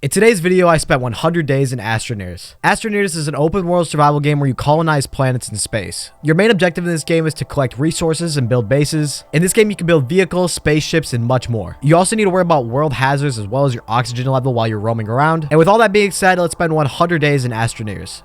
In today's video, I spent 100 days in Astroneers. Astroneers is an open world survival game where you colonize planets in space. Your main objective in this game is to collect resources and build bases. In this game, you can build vehicles, spaceships, and much more. You also need to worry about world hazards as well as your oxygen level while you're roaming around. And with all that being said, let's spend 100 days in Astroneers.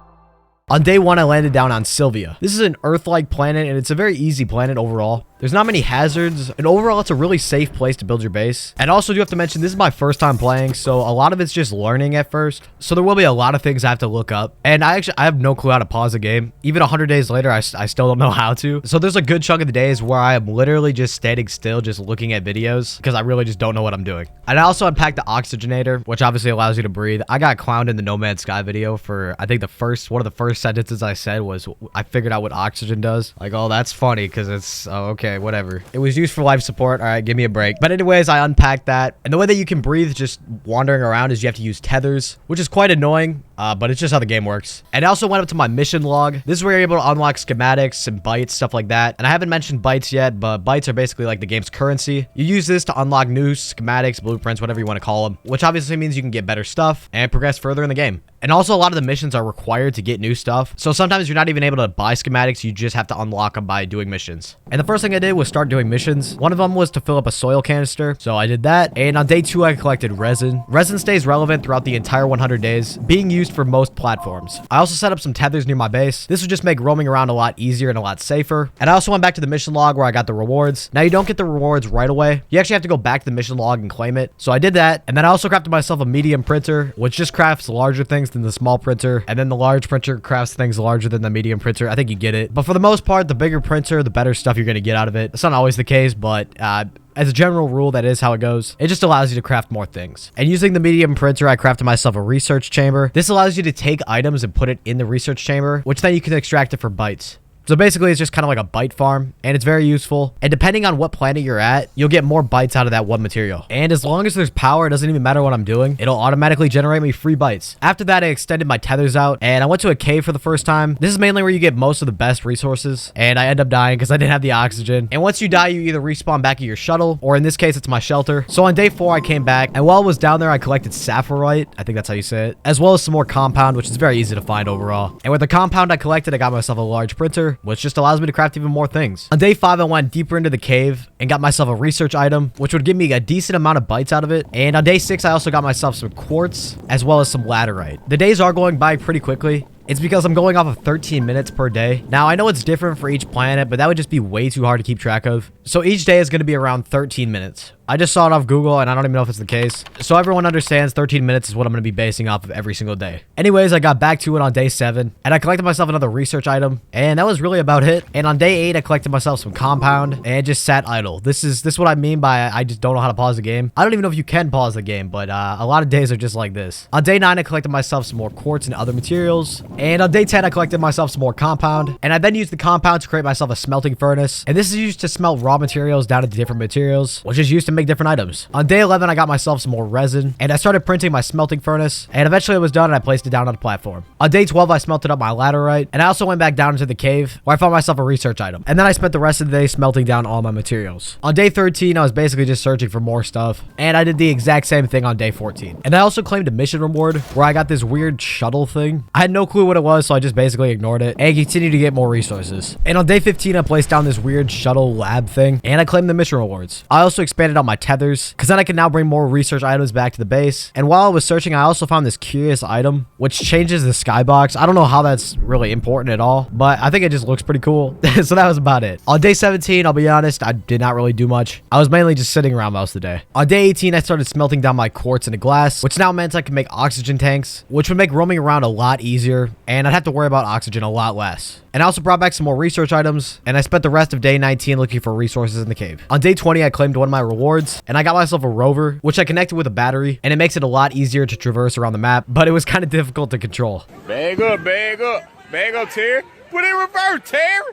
On day 1, I landed down on Sylvia. This is an Earth-like planet, and it's a very easy planet overall. There's not many hazards, and overall, it's a really safe place to build your base. And also, do have to mention, this is my first time playing, so a lot of it's just learning at first. So there will be a lot of things I have to look up. And I have no clue how to pause a game. Even 100 days later, I still don't know how to. So there's a good chunk of the days where I am literally just standing still, just looking at videos, because I really just don't know what I'm doing. And I also unpacked the oxygenator, which obviously allows you to breathe. I got clowned in the No Man's Sky video for, I think one of the first sentences I said was, I figured out what oxygen does. Like, oh, that's funny, because it's, oh, okay, whatever. It was used for life support. All right, give me a break. But anyways, I unpacked that. And the way that you can breathe just wandering around is you have to use tethers, which is quite annoying. But it's just how the game works. And I also went up to my mission log. This is where you're able to unlock schematics and bytes, stuff like that. And I haven't mentioned bytes yet, but bytes are basically like the game's currency. You use this to unlock new schematics, blueprints, whatever you want to call them, which obviously means you can get better stuff and progress further in the game. And also, a lot of the missions are required to get new stuff. So sometimes you're not even able to buy schematics. You just have to unlock them by doing missions. And the first thing I did was start doing missions. One of them was to fill up a soil canister. So I did that. And on day 2, I collected resin. Resin stays relevant throughout the entire 100 days, being used for most platforms. I also set up some tethers near my base. This would just make roaming around a lot easier and a lot safer. And I also went back to the mission log where I got the rewards. Now, you don't get the rewards right away. You actually have to go back to the mission log and claim it. So I did that. And then I also crafted myself a medium printer, which just crafts larger things than the small printer. And then the large printer crafts things larger than the medium printer. I think you get it. But for the most part, the bigger printer, the better stuff you're going to get out of it. It's not always the case, but as a general rule, that is how it goes. It just allows you to craft more things. And using the medium printer, I crafted myself a research chamber. This allows you to take items and put it in the research chamber, which then you can extract it for bytes. So basically, it's just kind of like a byte farm, and it's very useful. And depending on what planet you're at, you'll get more bytes out of that one material. And as long as there's power, it doesn't even matter what I'm doing. It'll automatically generate me free bytes. After that, I extended my tethers out, and I went to a cave for the first time. This is mainly where you get most of the best resources, and I end up dying because I didn't have the oxygen. And once you die, you either respawn back at your shuttle, or in this case, it's my shelter. So on day 4, I came back, and while I was down there, I collected saphirite. I think that's how you say it. As well as some more compound, which is very easy to find overall. And with the compound I collected, I got myself a large printer, which just allows me to craft even more things. On day 5, I went deeper into the cave and got myself a research item, which would give me a decent amount of bytes out of it. And on day 6, I also got myself some quartz as well as some laterite. The days are going by pretty quickly. It's because I'm going off of 13 minutes per day. Now, I know it's different for each planet, but that would just be way too hard to keep track of. So each day is going to be around 13 minutes. I just saw it off Google, and I don't even know if it's the case. So everyone understands 13 minutes is what I'm going to be basing off of every single day. Anyways, I got back to it on day 7, and I collected myself another research item, and that was really about it. And on day 8, I collected myself some compound, and just sat idle. This is what I mean by I just don't know how to pause the game. I don't even know if you can pause the game, but a lot of days are just like this. On day 9, I collected myself some more quartz and other materials, and on day 10, I collected myself some more compound, and I then used the compound to create myself a smelting furnace, and this is used to smelt raw materials down into different materials, which is used to make different items. On day 11, I got myself some more resin, and I started printing my smelting furnace, and eventually it was done, and I placed it down on the platform. On day 12, I smelted up my laterite, and I also went back down into the cave, where I found myself a research item, and then I spent the rest of the day smelting down all my materials. On day 13, I was basically just searching for more stuff, and I did the exact same thing on day 14. And I also claimed a mission reward, where I got this weird shuttle thing. I had no clue what it was, so I just basically ignored it and continued to get more resources. And on day 15, I placed down this weird shuttle lab thing, and I claimed the mission rewards. I also expanded out my tethers, because then I can now bring more research items back to the base. And while I was searching, I also found this curious item, which changes the skybox. I don't know how that's really important at all, but I think it just looks pretty cool. So that was about it. On day 17, I'll be honest, I did not really do much. I was mainly just sitting around most of the day. On day 18, I started smelting down my quartz into glass, which now meant I could make oxygen tanks, which would make roaming around a lot easier, and I'd have to worry about oxygen a lot less. And I also brought back some more research items, and I spent the rest of day 19 looking for resources in the cave. On day 20, I claimed one of my rewards, and I got myself a rover, which I connected with a battery, and it makes it a lot easier to traverse around the map, but it was kind of difficult to control. Bag up, Terry. Put it in reverse, Terry.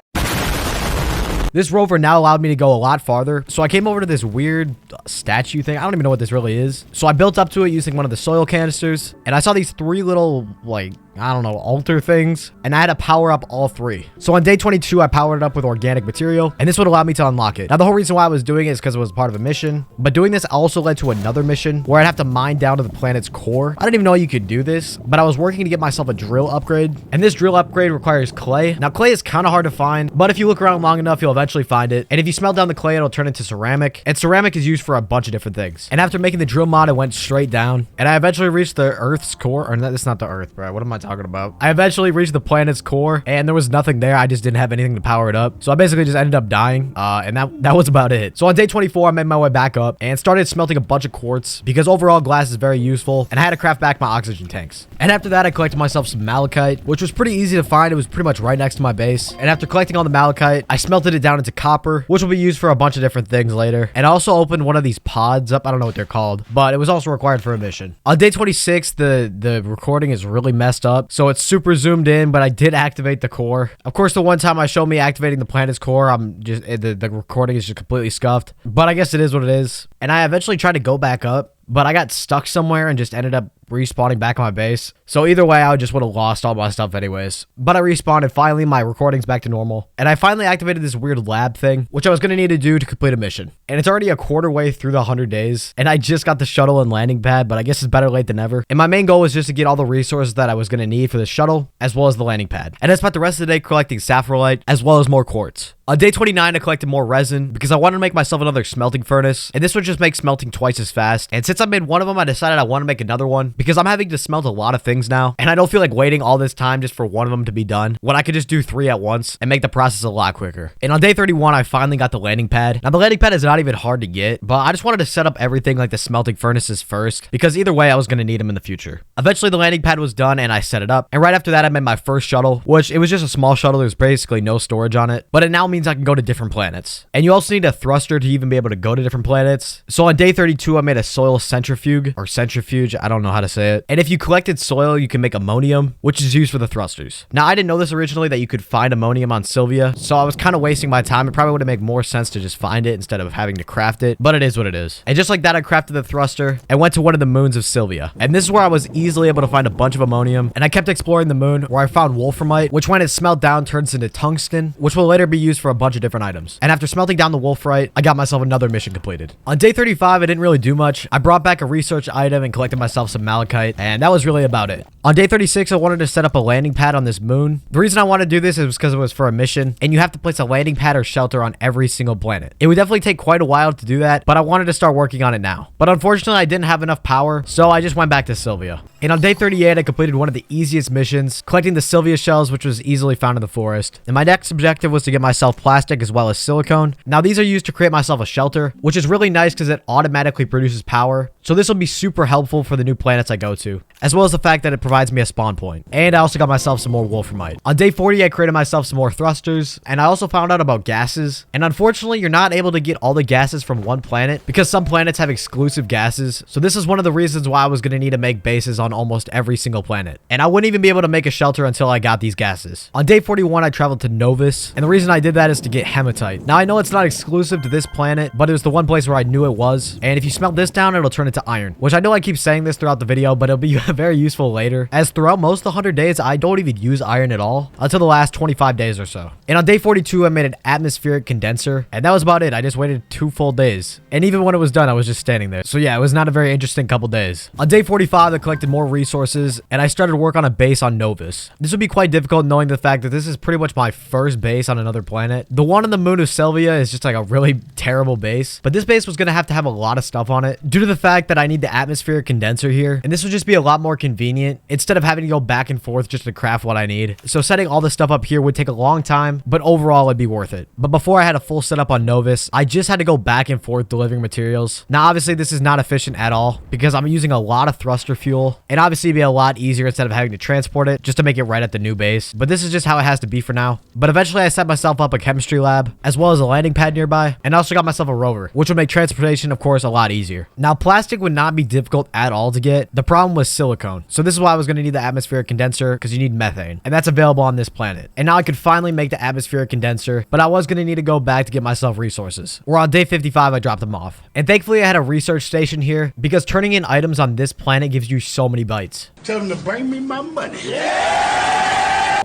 This rover now allowed me to go a lot farther, so I came over to this weird statue thing. I don't even know what this really is. So I built up to it using one of the soil canisters, and I saw these 3 little, like, I don't know, altar things. And I had to power up all 3. So on day 22, I powered it up with organic material, and this would allow me to unlock it. Now, the whole reason why I was doing it is because it was part of a mission, but doing this also led to another mission where I'd have to mine down to the planet's core. I didn't even know you could do this, but I was working to get myself a drill upgrade, and this drill upgrade requires clay. Now, clay is kind of hard to find, but if you look around long enough, you'll eventually find it. And if you smelt down the clay, it'll turn into ceramic, and ceramic is used for a bunch of different things. And after making the drill mod, I went straight down, and I eventually reached the Earth's core. Or no, that's not the Earth, bro. What am I talking about? I eventually reached the planet's core, and there was nothing there. I just didn't have anything to power it up, so I basically just ended up dying, and that was about it. So on day 24, I made my way back up and started smelting a bunch of quartz because overall glass is very useful, and I had to craft back my oxygen tanks. And after that, I collected myself some malachite, which was pretty easy to find. It was pretty much right next to my base. And after collecting all the malachite, I smelted it down into copper, which will be used for a bunch of different things later. And I also opened one of these pods up. I don't know what they're called, but it was also required for a mission. On day 26, the recording is really messed up, so it's super zoomed in, but I did activate the core. Of course, the one time I showed me activating the planet's core, I'm just the recording is just completely scuffed, but I guess it is what it is. And I eventually tried to go back up, but I got stuck somewhere and just ended up respawning back on my base. So either way, I just would have lost all my stuff anyways. But I respawned, and finally my recording's back to normal. And I finally activated this weird lab thing, which I was going to need to do to complete a mission. And it's already a quarter way through the 100 days. And I just got the shuttle and landing pad, but I guess it's better late than never. And my main goal was just to get all the resources that I was going to need for the shuttle, as well as the landing pad. And I spent the rest of the day collecting saffrolite, as well as more quartz. On day 29, I collected more resin because I wanted to make myself another smelting furnace, and this would just make smelting twice as fast. And since I made one of them, I decided I want to make another one because I'm having to smelt a lot of things now, and I don't feel like waiting all this time just for one of them to be done when I could just do 3 at once and make the process a lot quicker. And on day 31, I finally got the landing pad. Now, the landing pad is not even hard to get, but I just wanted to set up everything like the smelting furnaces first because either way, I was going to need them in the future. Eventually, the landing pad was done, and I set it up. And right after that, I made my first shuttle, which it was just a small shuttle. There's basically no storage on it, but it now means I can go to different planets. And you also need a thruster to even be able to go to different planets. So on day 32, I made a soil centrifuge, or centrifuge, I don't know how to say it. And if you collected soil, you can make ammonium, which is used for the thrusters. Now, I didn't know this originally, that you could find ammonium on Sylvia, so I was kind of wasting my time. It probably would have made more sense to just find it instead of having to craft it, but it is what it is. And just like that, I crafted the thruster and went to one of the moons of Sylvia. And this is where I was easily able to find a bunch of ammonium, and I kept exploring the moon where I found wolframite, which when it's smelt down turns into tungsten, which will later be used for a bunch of different items. And after smelting down the wolframite, I got myself another mission completed. On day 35, I didn't really do much. I brought back a research item and collected myself some malachite, and that was really about it. On day 36, I wanted to set up a landing pad on this moon. The reason I wanted to do this is because it was for a mission, and you have to place a landing pad or shelter on every single planet. It would definitely take quite a while to do that, but I wanted to start working on it now. But unfortunately, I didn't have enough power, so I just went back to Sylvia. And on day 38, I completed one of the easiest missions, collecting the Sylvia shells, which was easily found in the forest. And my next objective was to get myself plastic as well as silicone. Now, these are used to create myself a shelter, which is really nice because it automatically produces power. So this will be super helpful for the new planets I go to, as well as the fact that it provides me a spawn point. And I also got myself some more wolframite. On day 40, I created myself some more thrusters, and I also found out about gases. And unfortunately, you're not able to get all the gases from one planet because some planets have exclusive gases. So this is one of the reasons why I was going to need to make bases on almost every single planet. And I wouldn't even be able to make a shelter until I got these gases. On day 41, I traveled to Novus, and the reason I did that is to get hematite. Now, I know it's not exclusive to this planet, but it was the one place where I knew it was. And if you smelt this down, it'll turn into iron, which I know I keep saying this throughout the video, but it'll be very useful later, as throughout most of the 100 days, I don't even use iron at all until the last 25 days or so. And on day 42, I made an atmospheric condenser, and that was about it. I just waited 2 full days. And even when it was done, I was just standing there. So yeah, it was not a very interesting couple days. On day 45, I collected more resources, and I started work on a base on Novus. This would be quite difficult knowing the fact that this is pretty much my first base on another planet. The one on the moon of Sylvia is just like a really terrible base, but this base was going to have a lot of stuff on it due to the fact that I need the atmospheric condenser here, and this would just be a lot more convenient instead of having to go back and forth just to craft what I need. So setting all this stuff up here would take a long time, but overall it'd be worth it. But before I had a full setup on Novus, I just had to go back and forth delivering materials. Now obviously this is not efficient at all because I'm using a lot of thruster fuel, and obviously it'd be a lot easier instead of having to transport it just to make it right at the new base. But this is just how it has to be for now. But eventually I set myself up a chemistry lab as well as a landing pad nearby, and I also got myself a rover, which would make transportation, of course, a lot easier. Now plastic would not be difficult at all to get planet. The problem was silicone. So this is why I was going to need the atmospheric condenser, because you need methane, and that's available on this planet. And now I could finally make the atmospheric condenser, but I was going to need to go back to get myself resources. We're on day 55, I dropped them off. And thankfully I had a research station here, because turning in items on this planet gives you so many bytes. Tell them to bring me my money.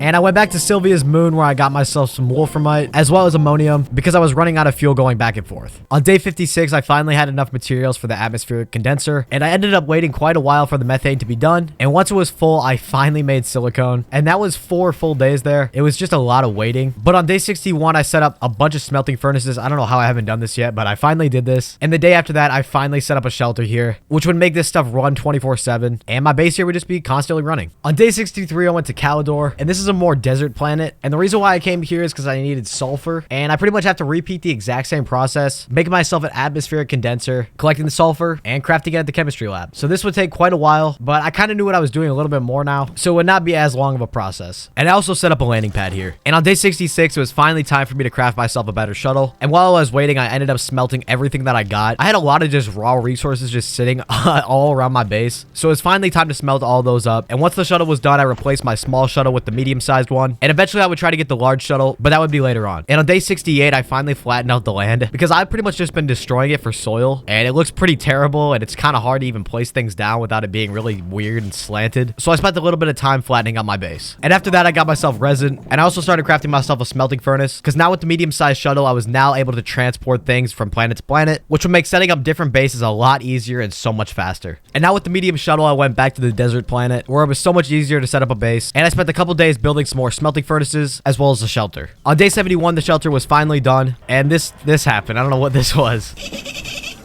And I went back to Sylvia's moon where I got myself some wolframite as well as ammonium because I was running out of fuel going back and forth. On day 56, I finally had enough materials for the atmospheric condenser, and I ended up waiting quite a while for the methane to be done. And once it was full, I finally made silicone, and that was 4 full days there. It was just a lot of waiting. But on day 61, I set up a bunch of smelting furnaces. I don't know how I haven't done this yet, but I finally did this. And the day after that, I finally set up a shelter here, which would make this stuff run 24/7, and my base here would just be constantly running. On day 63, I went to Calidor, and this is a more desert planet. And the reason why I came here is because I needed sulfur, and I pretty much have to repeat the exact same process, making myself an atmospheric condenser, collecting the sulfur, and crafting it at the chemistry lab. So this would take quite a while, but I kind of knew what I was doing a little bit more now, so it would not be as long of a process. And I also set up a landing pad here. And on day 66, it was finally time for me to craft myself a better shuttle. And while I was waiting, I ended up smelting everything that I got. I had a lot of just raw resources just sitting all around my base. So it's finally time to smelt all those up. And once the shuttle was done, I replaced my small shuttle with the medium-sized one. And eventually I would try to get the large shuttle, but that would be later on. And on day 68, I finally flattened out the land because I've pretty much just been destroying it for soil, and it looks pretty terrible, and it's kind of hard to even place things down without it being really weird and slanted. So I spent a little bit of time flattening out my base. And after that, I got myself resin, and I also started crafting myself a smelting furnace because now with the medium-sized shuttle, I was now able to transport things from planet to planet, which would make setting up different bases a lot easier and so much faster. And now with the medium shuttle, I went back to the desert planet where it was so much easier to set up a base, and I spent a couple days building some more smelting furnaces as well as a shelter. On day 71, the shelter was finally done, and this happened. I don't know what this was.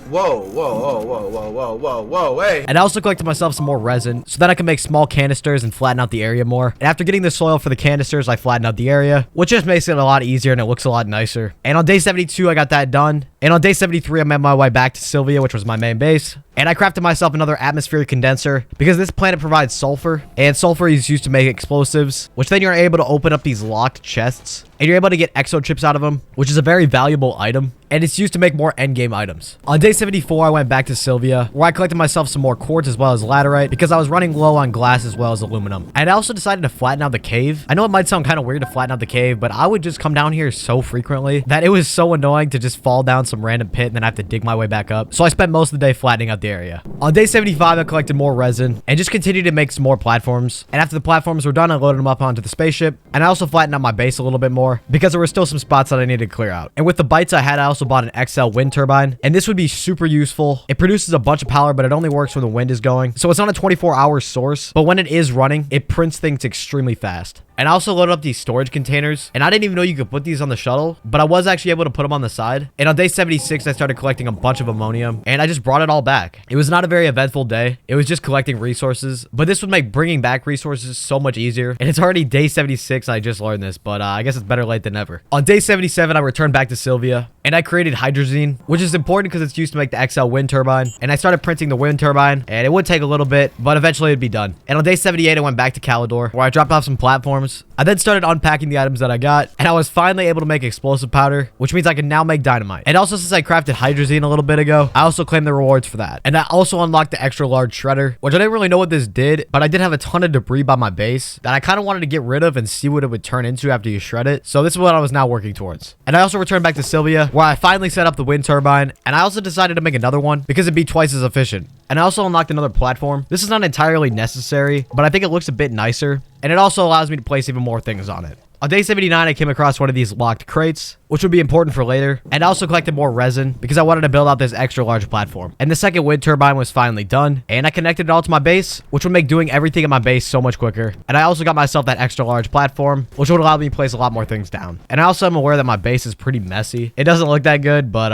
Whoa, whoa, whoa, whoa, whoa, whoa, whoa, whoa, hey. And I also collected myself some more resin so that I can make small canisters and flatten out the area more. And after getting the soil for the canisters, I flattened out the area, which just makes it a lot easier and it looks a lot nicer. And on day 72, I got that done. And on day 73, I made my way back to Sylvia, which was my main base. And I crafted myself another atmospheric condenser because this planet provides sulfur, and sulfur is used to make explosives, which then you're able to open up these locked chests, and you're able to get exo chips out of them, which is a very valuable item, and it's used to make more endgame items. On day 74, I went back to Sylvia, where I collected myself some more quartz as well as laterite because I was running low on glass as well as aluminum. And I also decided to flatten out the cave. I know it might sound kind of weird to flatten out the cave, but I would just come down here so frequently that it was so annoying to just fall down some random pit and then I have to dig my way back up. So I spent most of the day flattening out the area. On day 75, I collected more resin and just continued to make some more platforms. And after the platforms were done, I loaded them up onto the spaceship. And I also flattened out my base a little bit more because there were still some spots that I needed to clear out. And with the bytes I had, I also bought an XL wind turbine. And this would be super useful. It produces a bunch of power, but it only works when the wind is going. So it's not a 24-hour source, but when it is running, it prints things extremely fast. And I also loaded up these storage containers, and I didn't even know you could put these on the shuttle, but I was actually able to put them on the side. And on day 76, I started collecting a bunch of ammonium, and I just brought it all back. It was not a very eventful day. It was just collecting resources, but this would make bringing back resources so much easier. And it's already day 76, and I just learned this, but I guess it's better late than never. On day 77, I returned back to Sylvia, and I created hydrazine, which is important because it's used to make the XL wind turbine. And I started printing the wind turbine, and it would take a little bit, but eventually it'd be done. And on day 78, I went back to Calidor, where I dropped off some platforms. I then started unpacking the items that I got, and I was finally able to make explosive powder, which means I can now make dynamite. And also, since I crafted hydrazine a little bit ago, I also claimed the rewards for that. And I also unlocked the extra large shredder, which I didn't really know what this did, but I did have a ton of debris by my base that I kind of wanted to get rid of and see what it would turn into after you shred it. So this is what I was now working towards. And I also returned back to Sylvia, where I finally set up the wind turbine, and I also decided to make another one because it'd be twice as efficient. And I also unlocked another platform. This is not entirely necessary, but I think it looks a bit nicer, and it also allows me to place even more things on it. On day 79, I came across one of these locked crates, which would be important for later, and I also collected more resin because I wanted to build out this extra large platform. And the second wind turbine was finally done, and I connected it all to my base, which would make doing everything in my base so much quicker. And I also got myself that extra large platform, which would allow me to place a lot more things down. And I also am aware that my base is pretty messy. It doesn't look that good, but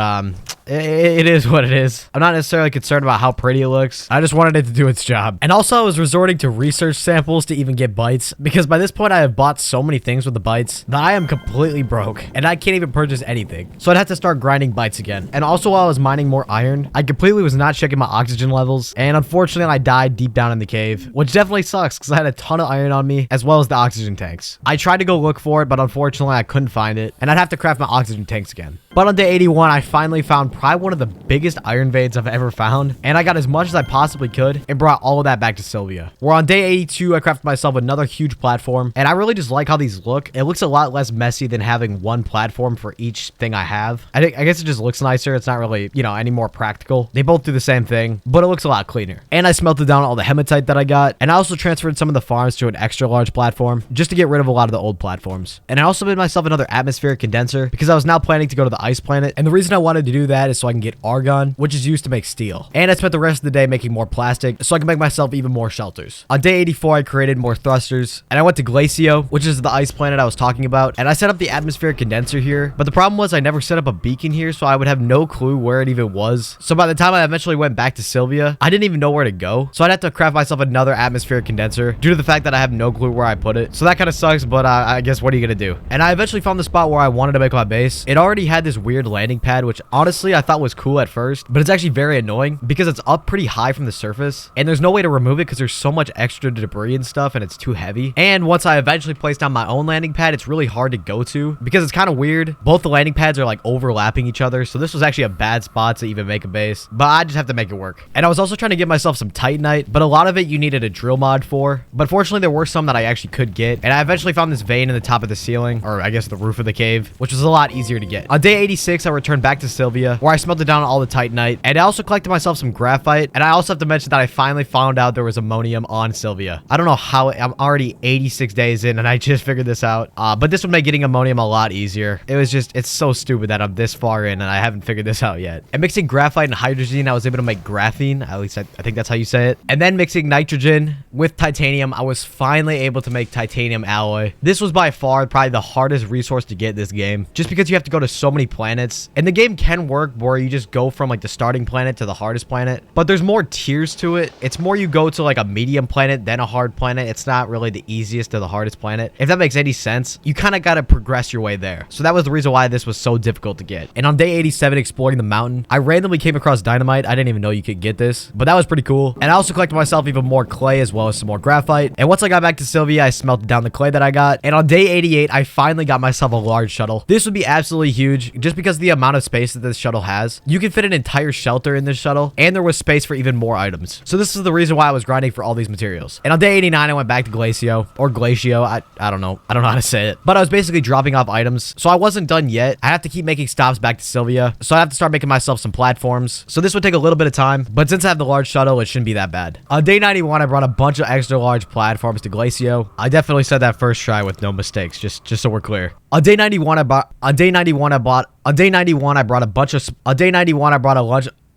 it is what it is. I'm not necessarily concerned about how pretty it looks. I just wanted it to do its job. And also, I was resorting to research samples to even get bytes, because by this point I have bought so many things with the bytes that I am completely broke, and I can't even even purchase anything. So I'd have to start grinding bytes again. And also while I was mining more iron, I completely was not checking my oxygen levels. And unfortunately, I died deep down in the cave, which definitely sucks because I had a ton of iron on me as well as the oxygen tanks. I tried to go look for it, but unfortunately I couldn't find it. And I'd have to craft my oxygen tanks again. But on day 81, I finally found probably one of the biggest iron veins I've ever found. And I got as much as I possibly could and brought all of that back to Sylvia. Where on day 82, I crafted myself another huge platform. And I really just like how these look. It looks a lot less messy than having one platform for each thing I have. I guess it just looks nicer. It's not really, you know, any more practical. They both do the same thing, but it looks a lot cleaner. And I smelted down all the hematite that I got. And I also transferred some of the farms to an extra large platform just to get rid of a lot of the old platforms. And I also made myself another atmospheric condenser because I was now planning to go to the ice planet. And the reason I wanted to do that is so I can get argon, which is used to make steel. And I spent the rest of the day making more plastic so I can make myself even more shelters. On day 84, I created more thrusters and I went to Glacio, which is the ice planet I was talking about. And I set up the atmospheric condenser here. But the problem was I never set up a beacon here, so I would have no clue where it even was. So by the time I eventually went back to Sylvia, I didn't even know where to go. So I'd have to craft myself another atmospheric condenser due to the fact that I have no clue where I put it. So that kind of sucks, but I guess what are you gonna do? And I eventually found the spot where I wanted to make my base. It already had this weird landing pad, which honestly I thought was cool at first, but it's actually very annoying because it's up pretty high from the surface and there's no way to remove it because there's so much extra debris and stuff and it's too heavy. And once I eventually placed down my own landing pad, it's really hard to go to because it's kind of weird. Both the landing pads are like overlapping each other, so this was actually a bad spot to even make a base, but I just have to make it work. And I was also trying to get myself some titanite, but a lot of it you needed a drill mod for, but fortunately there were some that I actually could get. And I eventually found this vein in the top of the ceiling, or I guess the roof of the cave, which was a lot easier to get. On day 86, I returned back to Sylvia, where I smelted down all the titanite, and I also collected myself some graphite. And I also have to mention that I finally found out there was ammonium on Sylvia. I don't know how, I'm already 86 days in and I just figured this out, but this would make getting ammonium a lot easier. It was just, it's so stupid that I'm this far in and I haven't figured this out yet. And mixing graphite and hydrogen, I was able to make graphene, at least I think that's how you say it. And then mixing nitrogen with titanium, I was finally able to make titanium alloy. This was by far probably the hardest resource to get in this game, just because you have to go to so many planets. And the game can work where you just go from like the starting planet to the hardest planet, but there's more tiers to it. It's more you go to like a medium planet, then a hard planet. It's not really the easiest to the hardest planet. If that makes any sense, you kind of got to progress your way there. So that was the reason why this was so difficult to get. And on day 87, exploring the mountain, I randomly came across dynamite. I didn't even know you could get this, but that was pretty cool. And I also collected myself even more clay as well as some more graphite. And once I got back to Sylvia, I smelted down the clay that I got. And on day 88, I finally got myself a large shuttle. This would be absolutely huge just because of the amount of space that this shuttle has. You can fit an entire shelter in this shuttle, and there was space for even more items. So this is the reason why I was grinding for all these materials. And on day 89, I went back to Glacio, or Glacio. I don't know. I don't know how to say it. But I was basically dropping off items. So I wasn't done yet. I have to keep making stops back to Sylvia. So I have to start making myself some platforms. So this would take a little bit of time. But since I have the large shuttle, it shouldn't be that bad. On day 91, I brought a bunch of extra large platforms to Glacio. I definitely said that first try with no mistakes, just so we're clear. On day 91, I brought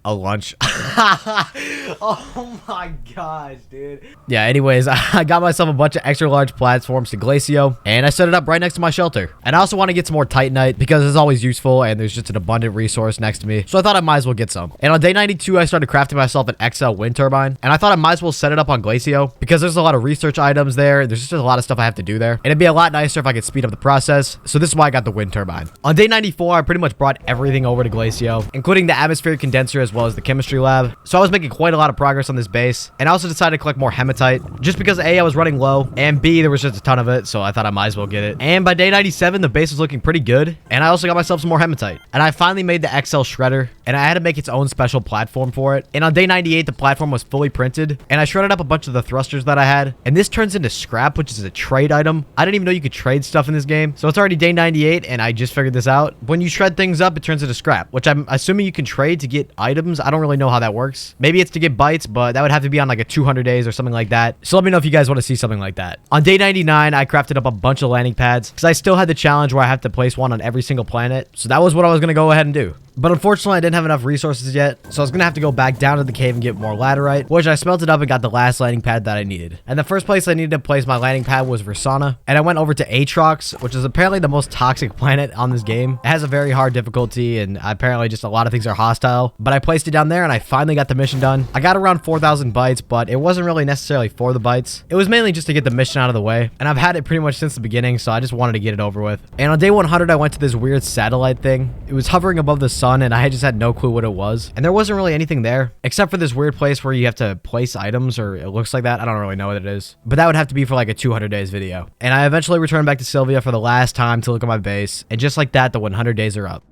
a lunch. Oh my gosh, dude. Yeah, anyways, I got myself a bunch of extra large platforms to Glacio, and I set it up right next to my shelter. And I also want to get some more titanite because it's always useful, and there's just an abundant resource next to me. So I thought I might as well get some. And on day 92, I started crafting myself an XL wind turbine, and I thought I might as well set it up on Glacio because there's a lot of research items there. There's just a lot of stuff I have to do there, and it'd be a lot nicer if I could speed up the process. So this is why I got the wind turbine. On day 94, I pretty much brought everything over to Glacio, including the atmospheric condenser as well as the chemistry lab. So I was making quite a lot of progress on this base, and I also decided to collect more hematite just because A, I was running low, and B, there was just a ton of it, so I thought I might as well get it. And by day 97, the base was looking pretty good, and I also got myself some more hematite. And I finally made the XL shredder, and I had to make its own special platform for it. And on day 98, the platform was fully printed, and I shredded up a bunch of the thrusters that I had, and this turns into scrap, which is a trade item. I didn't even know you could trade stuff in this game, so it's already day 98, and I just figured this out. When you shred things up, it turns into scrap, which I'm assuming you can trade to get items. I don't really know how that works. Maybe it's to get bytes, but that would have to be on like a 200 days or something like that. So let me know if you guys want to see something like that. On day 99, I crafted up a bunch of landing pads because I still had the challenge where I have to place one on every single planet. So that was what I was going to go ahead and do. But unfortunately, I didn't have enough resources yet, so I was gonna have to go back down to the cave and get more laterite, which I smelted up and got the last landing pad that I needed. And the first place I needed to place my landing pad was Versana, and I went over to Aatrox, which is apparently the most toxic planet on this game. It has a very hard difficulty, and apparently just a lot of things are hostile, but I placed it down there and I finally got the mission done. I got around 4,000 bytes, but it wasn't really necessarily for the bytes. It was mainly just to get the mission out of the way, and I've had it pretty much since the beginning, so I just wanted to get it over with. And on day 100, I went to this weird satellite thing. It was hovering above the sun, and I just had no clue what it was. And there wasn't really anything there, except for this weird place where you have to place items, or it looks like that. I don't really know what it is. But that would have to be for like a 200 days video. And I eventually returned back to Sylvia for the last time to look at my base. And just like that, the 100 days are up.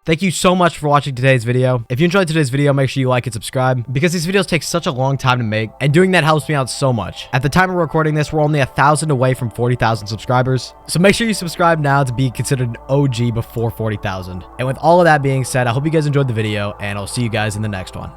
Thank you so much for watching today's video. If you enjoyed today's video, make sure you like and subscribe because these videos take such a long time to make, and doing that helps me out so much. At the time of recording this, we're only 1,000 away from 40,000 subscribers. So make sure you subscribe now to be considered an OG before 40,000. And with all of that being said, I hope you guys enjoyed the video, and I'll see you guys in the next one.